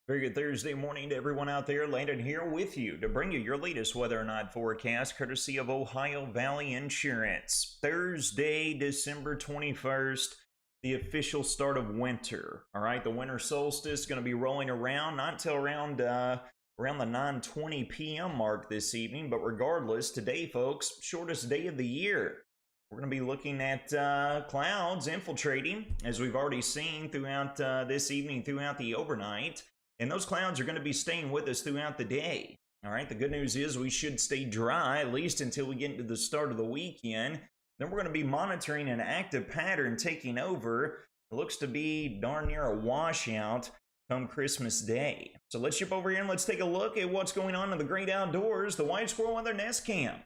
Very good Thursday morning to everyone out there. Landon here with you to bring you your latest weather and night forecast, courtesy of Ohio Valley Insurance. Thursday, December 21st, the official start of winter. All right, the winter solstice is going to be rolling around, not until around the 9:20 p.m. mark this evening. But regardless, today, folks, shortest day of the year. We're going to be looking at clouds infiltrating, as we've already seen throughout this evening, throughout the overnight. And those clouds are going to be staying with us throughout the day. All right, the good news is we should stay dry, at least until we get into the start of the weekend. Then we're going to be monitoring an active pattern taking over. It looks to be darn near a washout come Christmas Day. So let's jump over here and let's take a look at what's going on in the great outdoors, the White Squirrel Weather Nest Cam.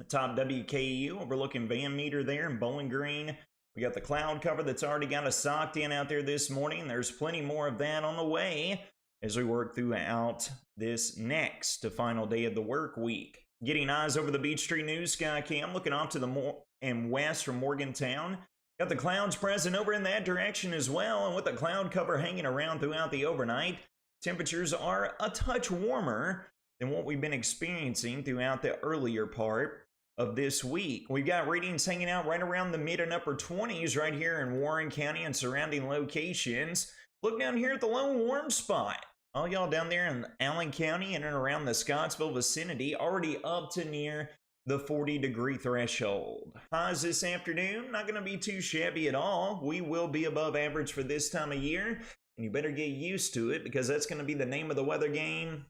Top WKU, overlooking Van Meter there in Bowling Green. We got the cloud cover that's already got us socked in out there this morning. There's plenty more of that on the way as we work throughout this next to final day of the work week. Getting eyes over the Beech Tree News Sky Cam, looking off to the and west from Morgantown. Got the clouds present over in that direction as well, and with the cloud cover hanging around throughout the overnight, temperatures are a touch warmer than what we've been experiencing throughout the earlier part of this week. We've got readings hanging out right around the mid and upper 20s right here in Warren County and surrounding locations. Look down here at the lone warm spot. All y'all down there in Allen County and around the Scottsville vicinity already up to near the 40-degree threshold. Highs this afternoon, not going to be too shabby at all. We will be above average for this time of year, and you better get used to it because that's going to be the name of the weather game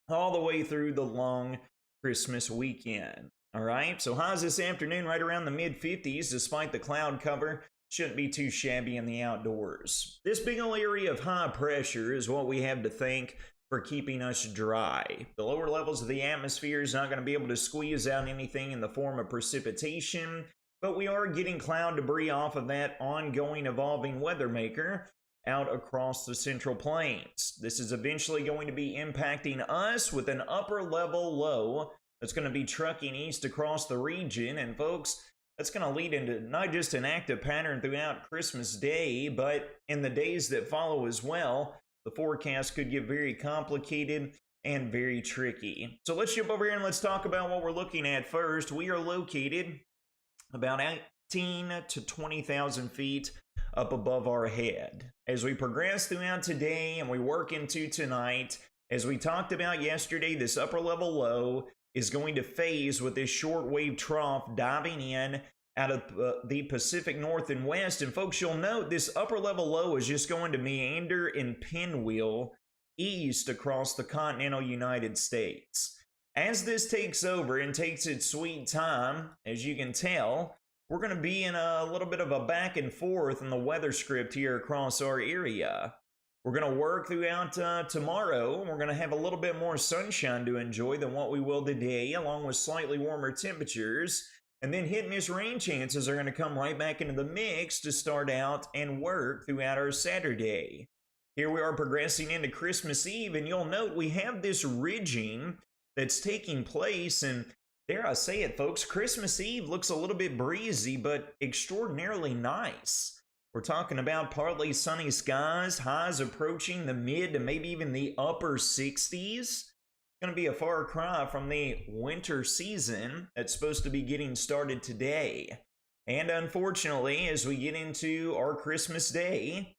all the way through the long Christmas weekend. All right, so highs this afternoon right around the mid-50s despite the cloud cover. Shouldn't be too shabby in the outdoors. This big old area of high pressure is what we have to thank for keeping us dry. The lower levels of the atmosphere is not going to be able to squeeze out anything in the form of precipitation, but we are getting cloud debris off of that ongoing evolving weather maker out across the Central Plains. This is eventually going to be impacting us with an upper level low that's going to be trucking east across the region. And folks, that's going to lead into not just an active pattern throughout Christmas Day, but in the days that follow as well. The forecast could get very complicated and very tricky. So let's jump over here and let's talk about what we're looking at first. We are located about 18 to 20,000 feet up above our head. As we progress throughout today and we work into tonight, as we talked about yesterday, this upper level low is going to phase with this shortwave trough diving in out of the Pacific North and West. And folks, you'll note this upper level low is just going to meander and pinwheel east across the continental United States. As this takes over and takes its sweet time, as you can tell, we're going to be in a little bit of a back and forth in the weather script here across our area. We're going to work throughout tomorrow. We're going to have a little bit more sunshine to enjoy than what we will today, along with slightly warmer temperatures. And then hit and miss rain chances are going to come right back into the mix to start out and work throughout our Saturday. Here we are progressing into Christmas Eve, and you'll note we have this ridging that's taking place. And dare I say it, folks, Christmas Eve looks a little bit breezy, but extraordinarily nice. We're talking about partly sunny skies, highs approaching the mid to maybe even the upper 60s. It's going to be a far cry from the winter season that's supposed to be getting started today. And unfortunately, as we get into our Christmas Day,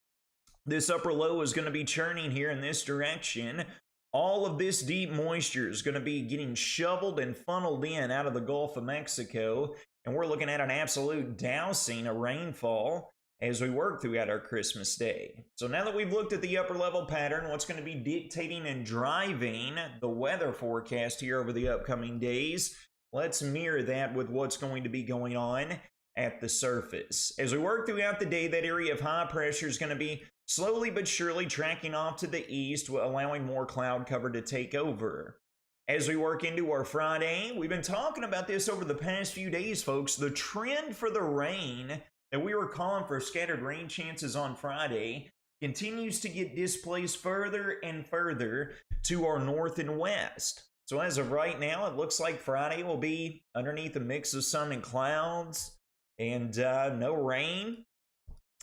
this upper low is going to be churning here in this direction. All of this deep moisture is going to be getting shoveled and funneled in out of the Gulf of Mexico. And we're looking at an absolute dousing of rainfall as we work throughout our Christmas Day. So now that we've looked at the upper level pattern, what's going to be dictating and driving the weather forecast here over the upcoming days, let's mirror that with what's going to be going on at the surface. As we work throughout the day, that area of high pressure is going to be slowly but surely tracking off to the east, allowing more cloud cover to take over. As we work into our Friday, we've been talking about this over the past few days, folks. The trend for the rain that we were calling for scattered rain chances on Friday continues to get displaced further and further to our north and west. So as of right now, it looks like Friday will be underneath a mix of sun and clouds and no rain.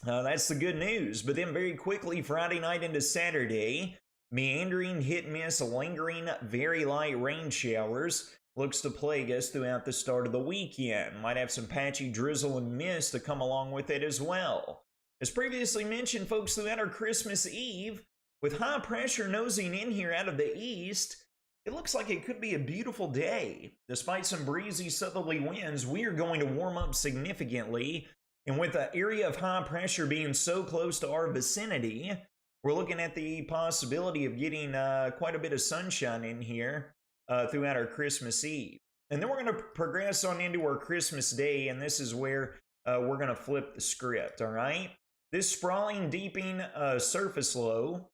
That's the good news. But then very quickly, Friday night into Saturday, Meandering, hit miss, lingering, very light rain showers looks to plague us throughout the start of the weekend. Might have some patchy drizzle and mist to come along with it as well. As previously mentioned, folks, throughout our Christmas Eve, with high pressure nosing in here out of the east, it looks like it could be a beautiful day. Despite some breezy southerly winds, we are going to warm up significantly. And with the area of high pressure being so close to our vicinity, we're looking at the possibility of getting quite a bit of sunshine in here throughout our Christmas Eve. And then we're going to progress on into our Christmas Day, and this is where we're going to flip the script, all right? This sprawling, deeping surface low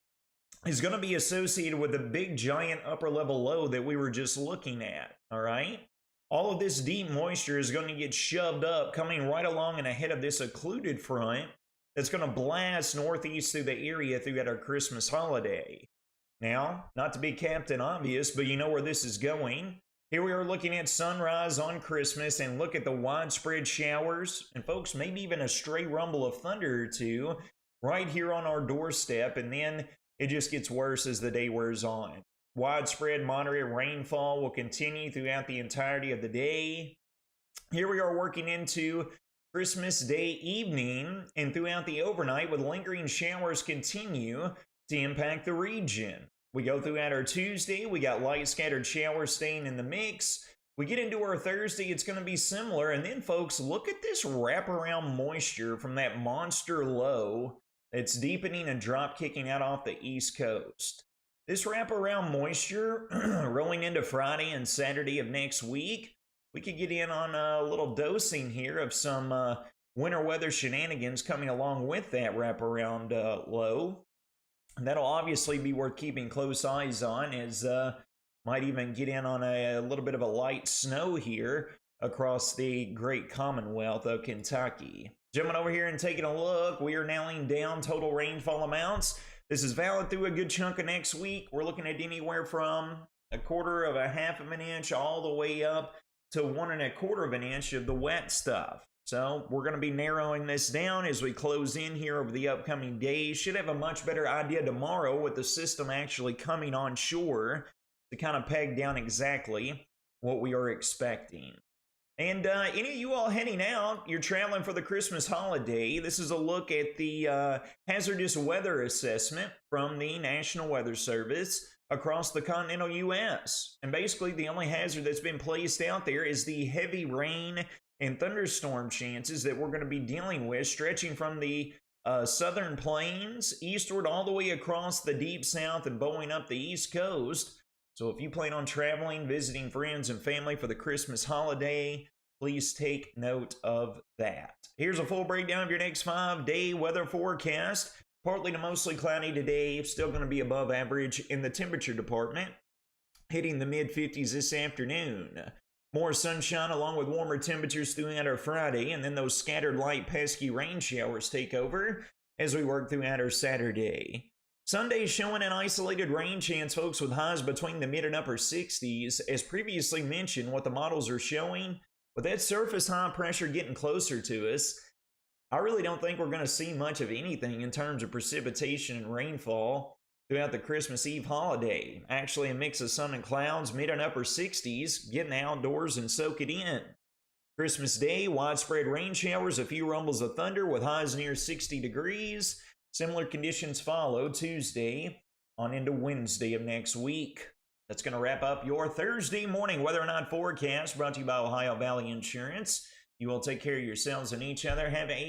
is going to be associated with the big, giant upper-level low that we were just looking at, all right? All of this deep moisture is going to get shoved up, coming right along and ahead of this occluded front that's going to blast northeast through the area throughout our Christmas holiday. Now, not to be Captain Obvious, but you know where this is going. Here we are looking at sunrise on Christmas, and look at the widespread showers, and folks, maybe even a stray rumble of thunder or two right here on our doorstep, and then it just gets worse as the day wears on. Widespread moderate rainfall will continue throughout the entirety of the day. Here we are working into Christmas Day evening and throughout the overnight, with lingering showers continue to impact the region. We go throughout our Tuesday, we got light scattered showers staying in the mix. We get into our Thursday, it's going to be similar. And then, folks, look at this wraparound moisture from that monster low that's deepening and drop kicking out off the East Coast. This wraparound moisture rolling into Friday and Saturday of next week, we could get in on a little dosing here of some winter weather shenanigans coming along with that wraparound low. And that'll obviously be worth keeping close eyes on, as might even get in on a little bit of a light snow here across the great Commonwealth of Kentucky. Jumping over here and taking a look, we are nailing down total rainfall amounts. This is valid through a good chunk of next week. We're looking at anywhere from 1/4 of a half of an inch all the way up to 1 1/4 of an inch of the wet stuff. So we're going to be narrowing this down as we close in here over the upcoming days. Should have a much better idea tomorrow with the system actually coming on shore to kind of peg down exactly what we are expecting. And any of you all heading out, you're traveling for the Christmas holiday, this is a look at the hazardous weather assessment from the National Weather Service across the continental U.S. And basically the only hazard that's been placed out there is the heavy rain and thunderstorm chances that we're going to be dealing with, stretching from the southern plains eastward all the way across the deep south and bowing up the East Coast. So if you plan on traveling, visiting friends and family for the Christmas holiday, please take note of that. Here's a full breakdown of your next 5-day weather forecast. Partly to mostly cloudy today, still going to be above average in the temperature department, hitting the mid-50s this afternoon. More sunshine along with warmer temperatures throughout our Friday, and then those scattered light pesky rain showers take over as we work throughout our Saturday. Sunday showing an isolated rain chance, folks, with highs between the mid and upper 60s. As previously mentioned, what the models are showing, with that surface high pressure getting closer to us, I really don't think we're going to see much of anything in terms of precipitation and rainfall throughout the Christmas Eve holiday. Actually, a mix of sun and clouds, mid and upper 60s, getting outdoors and soak it in. Christmas Day, widespread rain showers, a few rumbles of thunder with highs near 60 degrees. Similar conditions follow Tuesday on into Wednesday of next week. That's going to wrap up your Thursday morning weather or not forecast, brought to you by Ohio Valley Insurance. You all take care of yourselves and each other. Have a